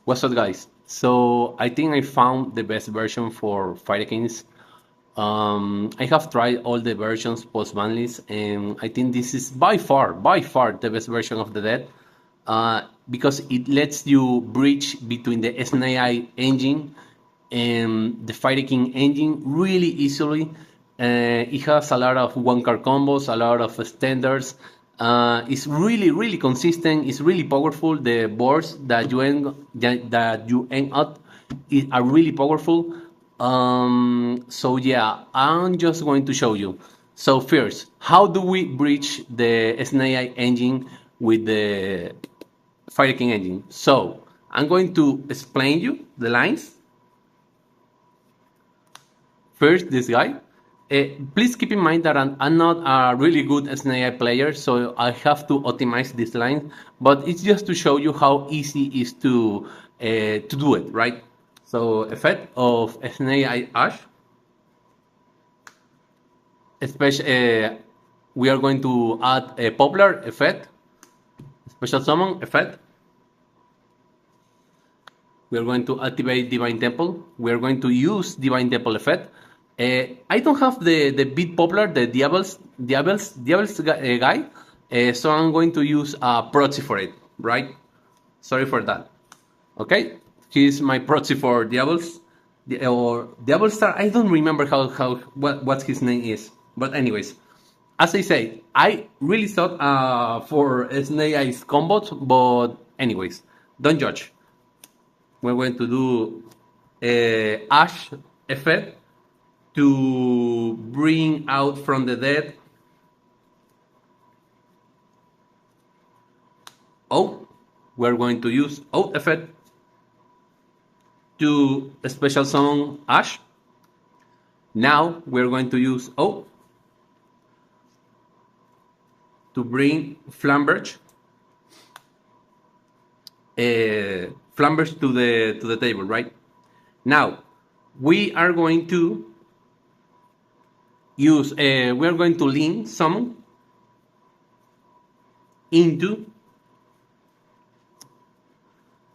What's up, guys? So I think I found the best version for Fire Kings. I have tried all the versions post Banlist, and I think this is by far the best version of the dead, because it lets you bridge between the SNAI engine and the Fire King engine really easily. It has a lot of one card combos, a lot of standards. It's really consistent. It's really powerful. The boards that you end up are really powerful. So yeah, I'm just going to show you. So first, how do we bridge the SNAI engine with the Fire King engine? So I'm going to explain you the lines. First, this guy. Please keep in mind that I'm not a really good SNAI player, so I have to optimize this line. But it's just to show you how easy it is to do it, right? So effect of SNAI Ash. Especially, we are going to add a popular effect, special summon effect. We are going to activate Divine Temple. We are going to use Divine Temple effect. I don't have the bit popular, the Diablos guy, so I'm going to use a proxy for it, right? Sorry for that. Okay, here's my proxy for Diablos, or Diablo Star. I don't remember what his name is, but anyways, as I say, I really thought for Snake Eyes combos, but anyways, don't judge. We're going to do Ash effect to bring out from the dead. Oh, we're going to use out effect to special summon Ash. Now we're going to use O to bring Flamberge, Flamberge to the table, right? Now we are going to use we are going to link summon into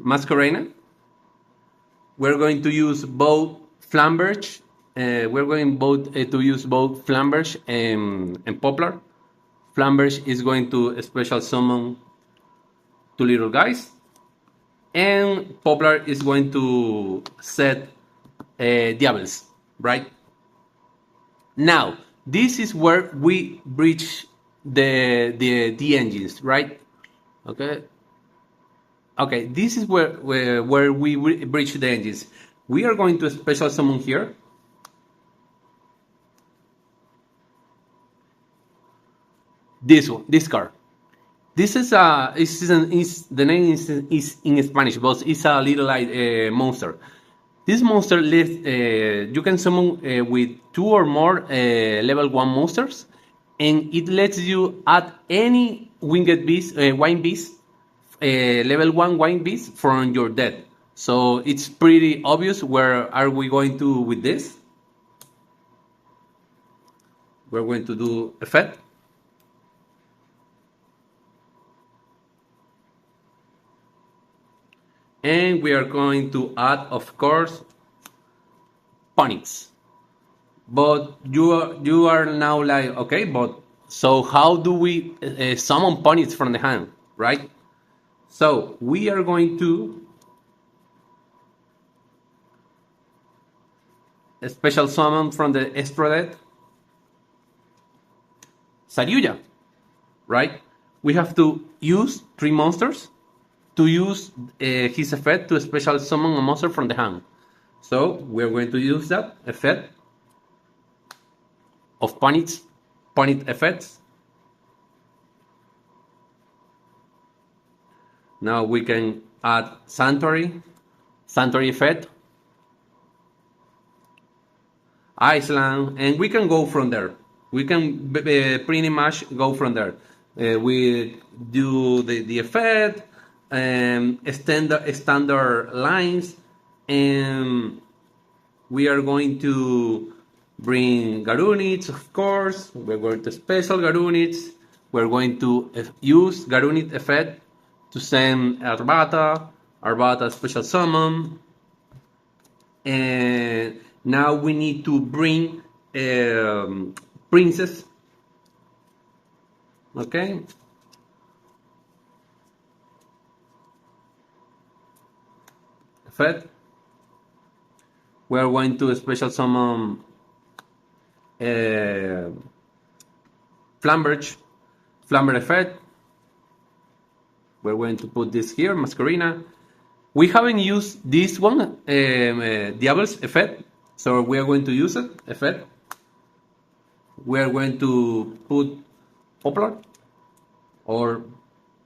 Masquerena. We're going to use both Flamberge. We're going both to use both Flamberge and Poplar. Flamberge is going to special summon two little guys, and Poplar is going to set Diablos, right? Now, this is where we bridge the engines, right? Okay. Okay, this is where we bridge the engines. We are going to special summon here. This one, this card. This is the name is in Spanish, but it's a little like monster. This monster lives. You can summon with two or more level 1 monsters, and it lets you add any winged beast, wine beast, level 1 wine beast from your deck. So it's pretty obvious where are we going to with this. We're going to do effect. And we are going to add, of course, punics. But you are now like, okay, but so how do we summon punics from the hand, right? So we are going to special summon from the Estrodet Saryuya, right? We have to use 3 monsters to use his effect to special summon a monster from the hand. So we're going to use that effect of Punit effects. Now we can add Sanctuary effect, Iceland, and we can go from there. We can pretty much go from there. We do the effect, standard lines, and we are going to bring Garunits, of course. We're going to special Garunits. We're going to use Garunit effect to send Arbata. Arbata special summon. And now we need to bring Princess. Okay. Effect. We're going to special summon Flamberge. Flamber effect. We're going to put this here, Masquerina. We haven't used this one, Diablos effect, so we are going to use it, effect. We are going to put Poplar, or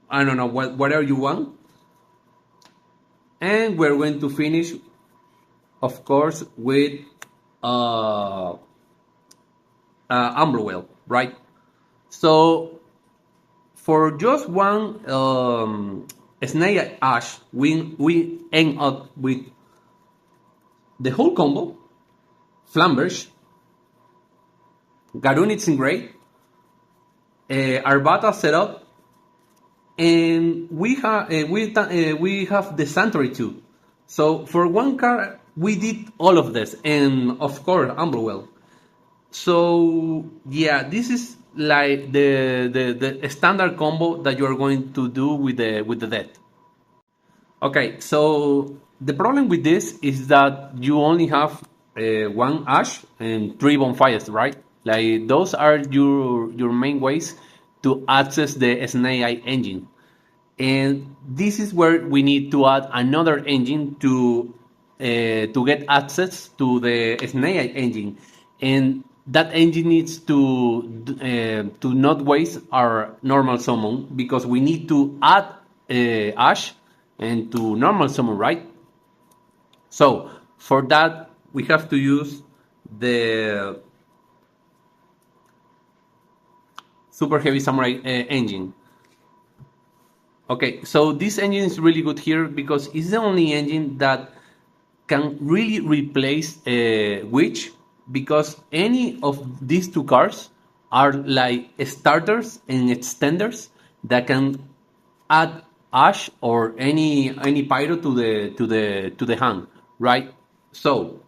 I don't know, whatever you want. And we're going to finish, of course, with Umberwell, right? So for just one Snake Ash, we end up with the whole combo, Flamberge, Garunix in Grey, Arbata setup, and we have the Sanctuary too. So for one card, we did all of this, and of course, Umberwell. So yeah, this is like the standard combo that you are going to do with the deck. Okay, so the problem with this is that you only have one Ash and three bonfires, right? Like those are your main ways to access the Snake Eye engine. And this is where we need to add another engine to get access to the Snake Eye engine, and that engine needs to not waste our normal summon because we need to add Ash and to normal summon, right? So for that we have to use the Super Heavy Samurai engine. Okay, so this engine is really good here because it's the only engine that can really replace Witch, because any of these two cars are like starters and extenders that can add Ash or any Pyro to the hand, right? So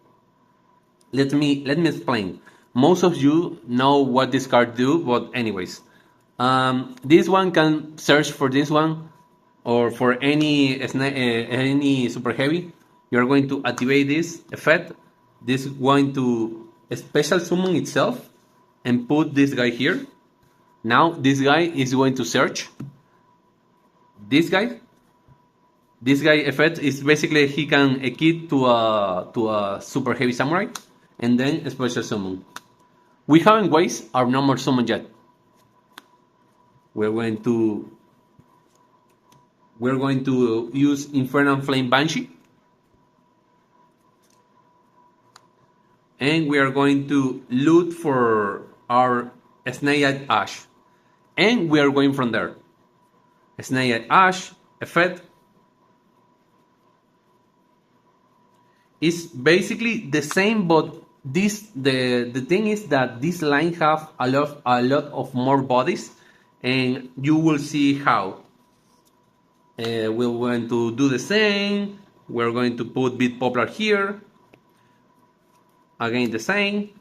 let me explain. Most of you know what this card do, but anyways, this one can search for this one or for any super heavy. You're going to activate this effect. This is going to special summon itself and put this guy here. Now this guy is going to search this guy. This guy effect is basically he can equip to a super heavy samurai and then a special summon. We haven't wasted our normal summon yet. We're going to use Infernal Flame Banshee. And we are going to loot for our Snake Ash. And we are going from there. Snake Ash effect is basically the same, but the thing is that this line have a lot of more bodies, and you will see how. We're going to do the same. We're going to put Bit Poplar here. Again the same.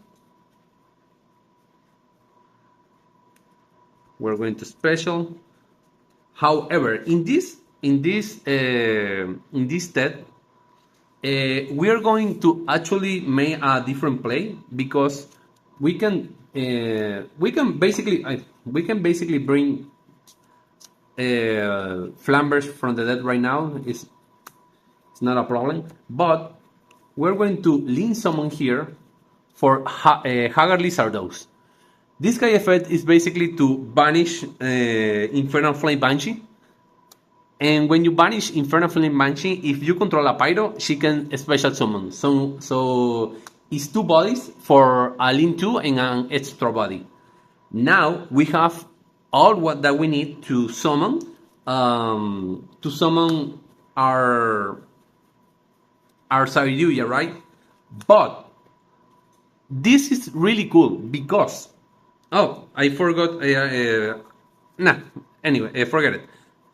We're going to special. However, in this step, we are going to actually make a different play because we can basically bring Flambers from the dead right now. It's not a problem, but we're going to lean summon here for Haggardly Sardos. This guy effect is basically to banish Infernal Flame Banshee. And when you banish Infernal Flame Banshee, if you control a Pyro, she can special summon. So it's two bodies for a lean 2 and an extra body. Now we have all what that we need to summon our Saviduya, right? But this is really cool because I forgot. Anyway, forget it.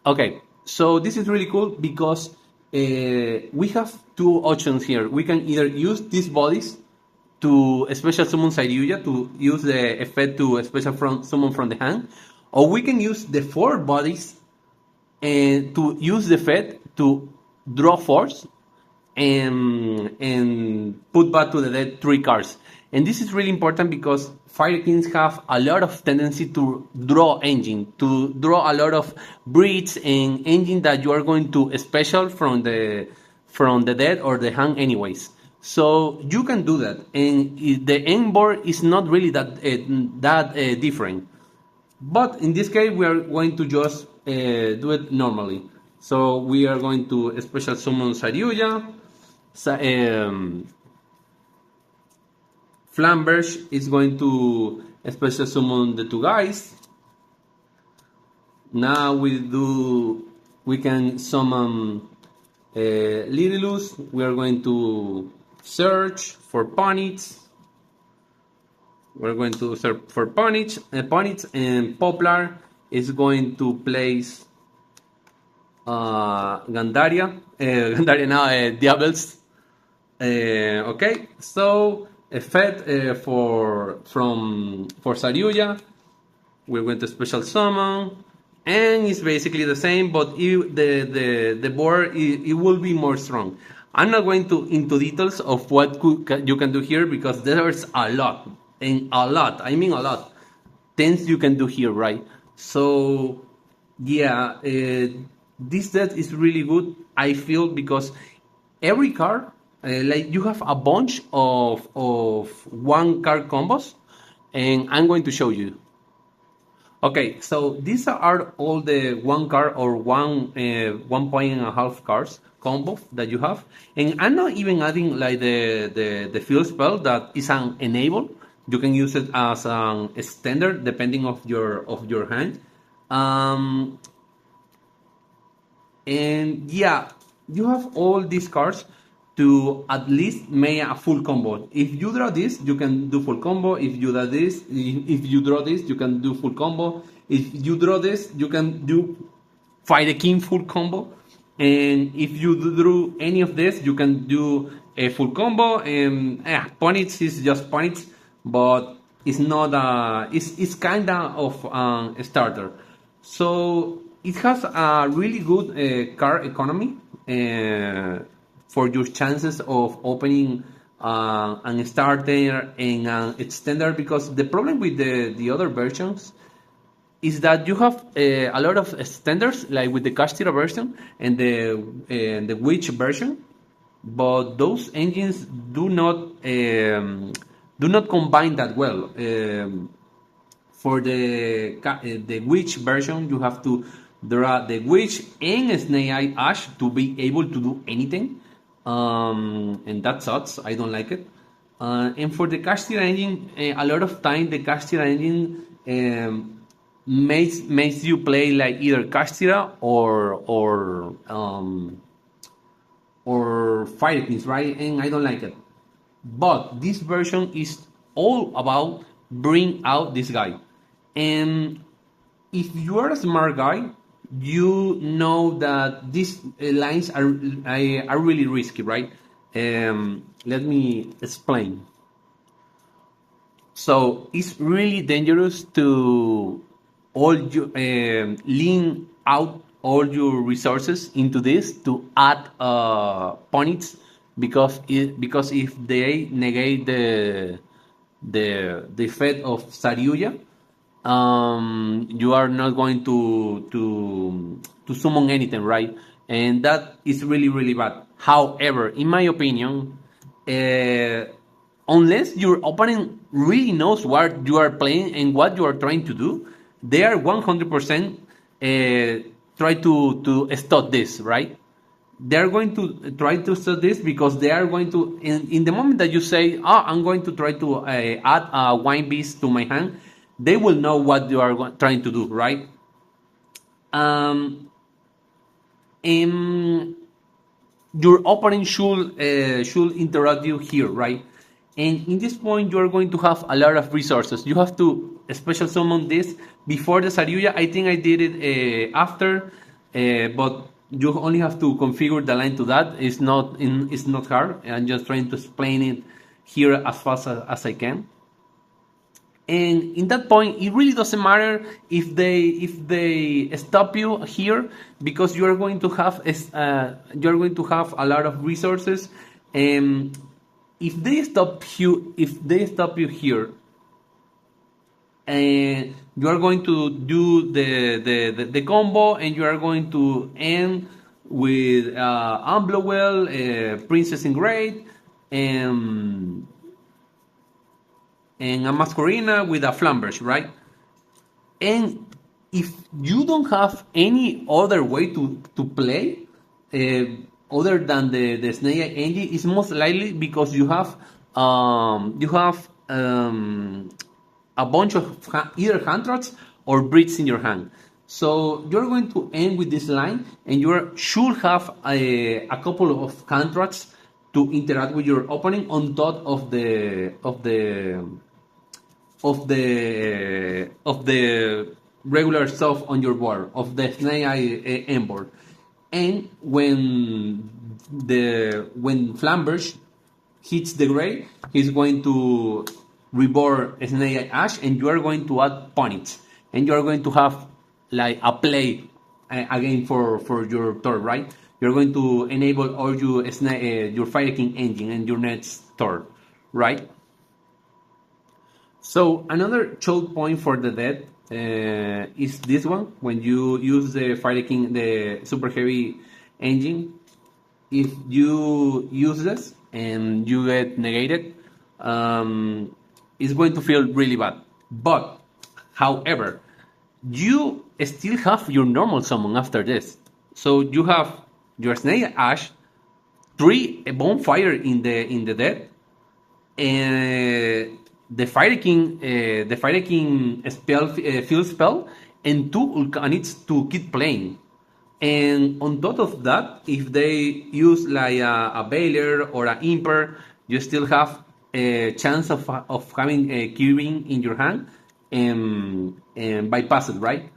Okay, so this is really cool because we have two options here. We can either use these bodies to special summon Saryuja to use the effect to special summon from the hand, or we can use the four bodies and to use the effect to draw force and put back to the dead three cards. And this is really important because Fire Kings have a lot of tendency to draw engine, to draw a lot of breeds and engine that you are going to special from the dead or the hand anyways. So you can do that, and the end board is not really that different. But in this case, we are going to just do it normally. So we are going to special summon Saryuja. Flamberge is going to special summon the two guys. Now we can summon Lililus. We are going to search for Ponits. We're going to search for Ponits, and Poplar is going to place Gandaria now, Diablos. Okay, so effect for Saryuja, we're going to special summon, and it's basically the same, but the board it will be more strong. I'm not going into details of what you can do here because there's a lot, and I mean a lot, things you can do here, right? So yeah, this deck is really good, I feel, because every card, like you have a bunch of one card combos, and I'm going to show you. Okay, so these are all the one card or 1.5 cards combo that you have, and I'm not even adding like the field spell that is an enable. You can use it as a standard depending of your hand. And yeah, you have all these cards to at least make a full combo. If you draw this, you can do full combo. If you draw this, if you draw this, you can do full combo. If you draw this, you can do Fight the King full combo. And if you drew any of this, you can do a full combo. And Ponits is just Ponits, but it's not it's kinda of a starter. So it has a really good card economy for your chances of opening an starter and an extender, because the problem with the other versions is that you have a lot of extenders, like with the Kashtira version and the Witch version, but those engines do not combine that well. For the Witch version, you have to draw the Witch and Snake Eye Ash to be able to do anything, and that sucks. I don't like it. And for the Kashtira engine, a lot of time the Kashtira engine makes you play like either Kashtira or Fire Kings, right? And I don't like it. But this version is all about bring out this guy. And if you are a smart guy, you know that these lines are really risky, right? Let me explain. So it's really dangerous to lean out all your resources into this to add points, because if they negate the effect of Saryuja, you are not going to summon anything, right? And that is really, really bad. However, in my opinion, unless your opponent really knows what you are playing and what you are trying to do, they are 100% try to stop this, right? They are going to try to stop this because they are going to, in the moment that you say, I'm going to try to add a wine beast to my hand, they will know what you are trying to do, right? And your opponent should interrupt you here, right? And in this point, you are going to have a lot of resources. You have to special summon this before the Saryuja. I think I did it after, but You only have to configure the line to that. It's not hard. I'm just trying to explain it here as fast as I can. And in that point, it really doesn't matter if they stop you here, because you are going to have a lot of resources. And if they stop you here, and you are going to do the combo, and you are going to end with Unblowell, Princess in Grade, and a Masquerina with a Flamberge, right? And if you don't have any other way to play, other than the Snake Eye engine, it's most likely because you have a bunch of either hand traps or bricks in your hand. So you're going to end with this line, and you should have a couple of hand traps to interact with your opponent on top of the regular stuff on your board, of the Snake Eye end board. And when Flamberge hits the gray, he's going to reborn Snake Eye Ash, and you are going to add Punish, and you are going to have like a play again for your turn, right? You're going to enable all your Fire King engine and your next turn, right? So another choke point for the dead is this one. When you use the Fire King, the super heavy engine, if you use this and you get negated, it's going to feel really bad. But, however, you still have your normal summon after this. So you have your Snake Ash, 3 bonfire in the dead, and the Fire King spell, field spell, and 2 Ulcanids to keep playing. And on top of that, if they use like a Baylor or a Imper, you still have a chance of having a Keyring in your hand and bypass it, right?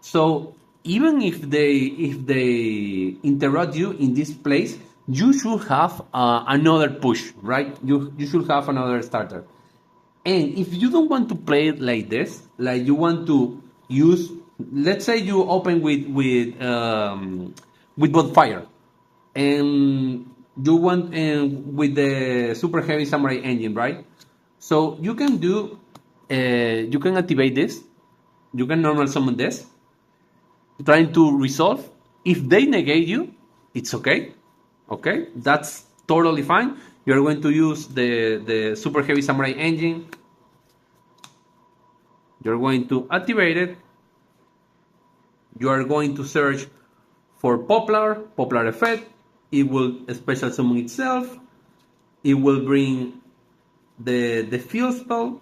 So even if they interrupt you in this place, you should have another push, right? You should have another starter. And if you don't want to play it like this, like you want to use, let's say you open with bonfire, and you want with the super heavy samurai engine, right? So you can activate this, you can normal summon this, trying to resolve. If they negate you, it's okay. Okay, that's totally fine. You're going to use the super heavy samurai engine. You're going to activate it. You are going to search for popular effect. It will special summon itself. It will bring the field spell,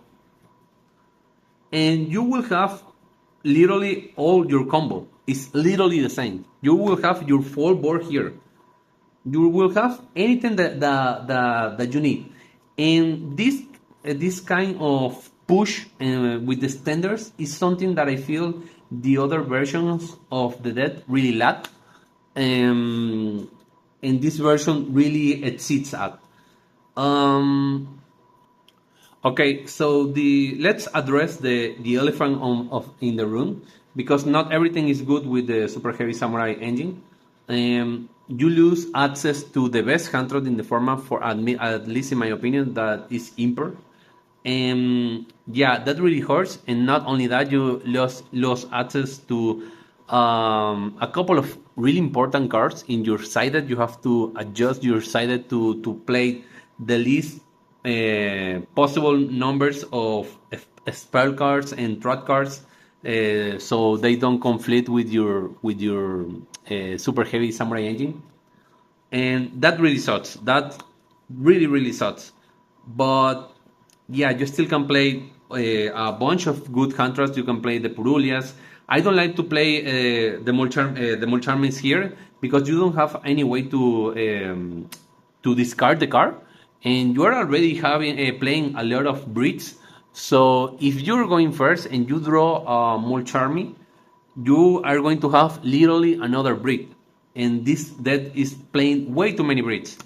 and you will have literally all your combo. It's literally the same. You will have your full board here. You will have anything that you need. And this kind of push with the standards is something that I feel the other versions of the deck really lack. And this version really exceeds at. Okay, so let's address the elephant in the room, because not everything is good with the Super Heavy Samurai engine. You lose access to the best hand trap in the format, for at least in my opinion, that is Imper. Yeah, that really hurts. And not only that, you lost access to a couple of really important cards in your sided. You have to adjust your sided to play the least possible numbers of spell cards and trap cards, so they don't conflict with your super heavy samurai engine. And that really sucks. That really sucks. But yeah, you still can play a bunch of good hand traps. You can play the Purulias. I don't like to play the Mulcharmins here, because you don't have any way to discard the card, and you are already playing a lot of bricks. So if you're going first and you draw a Mulcharmy, you are going to have literally another brick. and this deck is playing way too many breeds.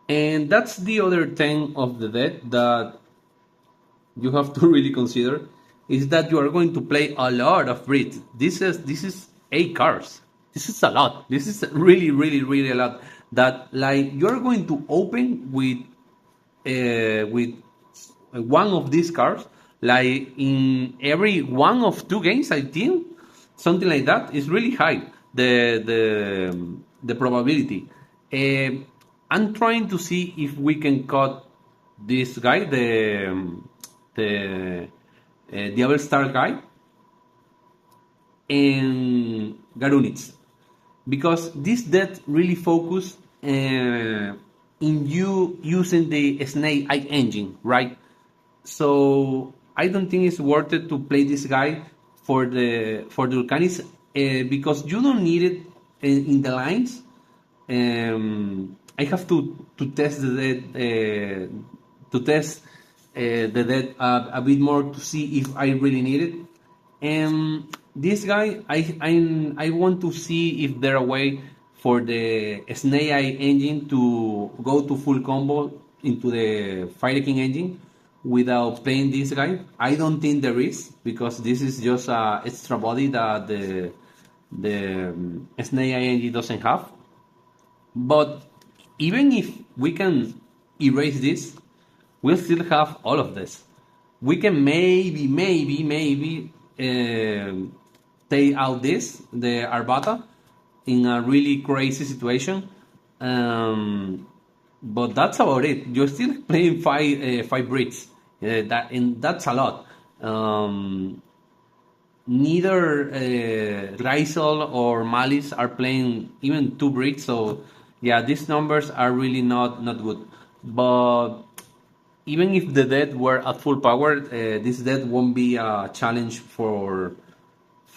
And that's the other thing of the deck that you have to really consider, is that you are going to play a lot of breeds. This is 8 cards. This is a lot. This is really, really, really a lot. That like you're going to open with one of these cards, like in every one of 2 games, I think, something like that. Is really high. The probability. I'm trying to see if we can cut this guy, the Devil Star guy, and Garunits, because this deck really focus in you using the Snake Eye engine, right? So I don't think it's worth it to play this guy for the Volcanis, because you don't need it in the lines. I have to test the deck a bit more to see if I really need it. And this guy, I want to see if there a way for the Snake Eye engine to go to full combo into the Fire King engine without playing this guy. I don't think there is, because this is just a extra body that the Snake Eye engine doesn't have. But even if we can erase this, we'll still have all of this. We can maybe take out the Arbata, in a really crazy situation. But that's about it. You're still playing five breeds. And that's a lot. Neither Rysel or Malice are playing even 2 breeds, so yeah, these numbers are really not good. But even if the deck were at full power, this deck won't be a challenge for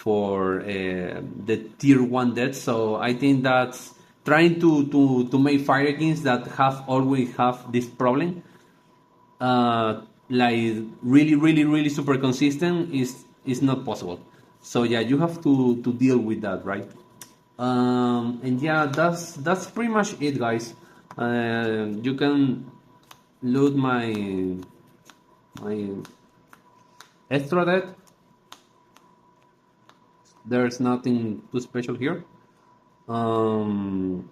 the tier 1 deck. So I think that's trying to make Fire Kings that have always have this problem, like really super consistent, is not possible. So yeah, you have to deal with that, right? And yeah, that's pretty much it, guys. You can load my extra deck. There's nothing too special here. I'm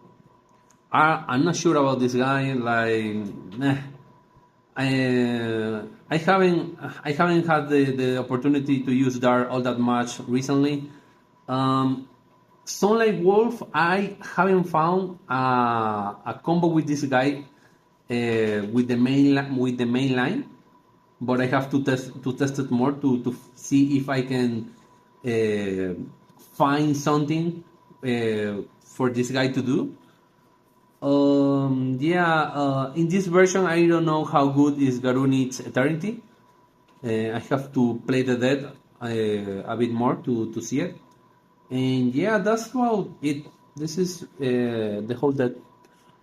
not sure about this guy. Like, I haven't had the opportunity to use Dart all that much recently. Sunlight Wolf, I haven't found a combo with this guy with the main line, but I have to test it more to see if I can find something for this guy to do. In this version, I don't know how good is Garunit's Eternity. I have to play the deck a bit more to see it. And yeah, that's about it. This is the whole deck.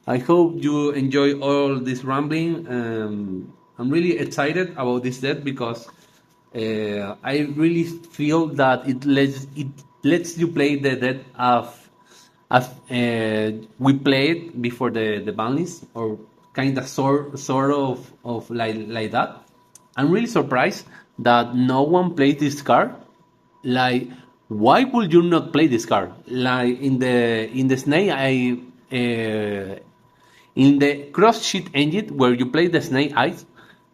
I hope you enjoy all this rambling. I'm really excited about this deck because I really feel that it lets you play the deck as we played before the banlist, or kind of sort of like that. I'm really surprised that no one played this card. Like, why would you not play this card? Like in the Snake, in the cross sheet engine where you play the Snake Eyes,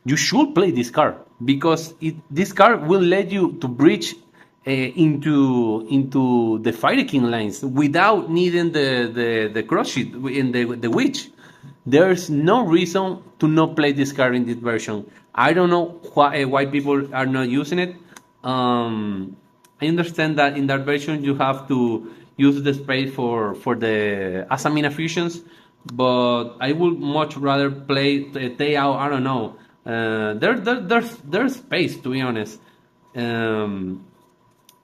you should play this card, because this card will let you to breach into the Fire King lines without needing the cross sheet in the witch. There's no reason to not play this card in this version. I don't know why people are not using it. I understand that in that version you have to use the space for the Asamina fusions, but I would much rather play Teyao. I don't know. There's space, to be honest.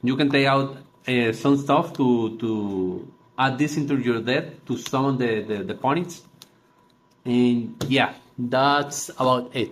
You can take out some stuff to add this into your deck to summon the ponies. And yeah, that's about it.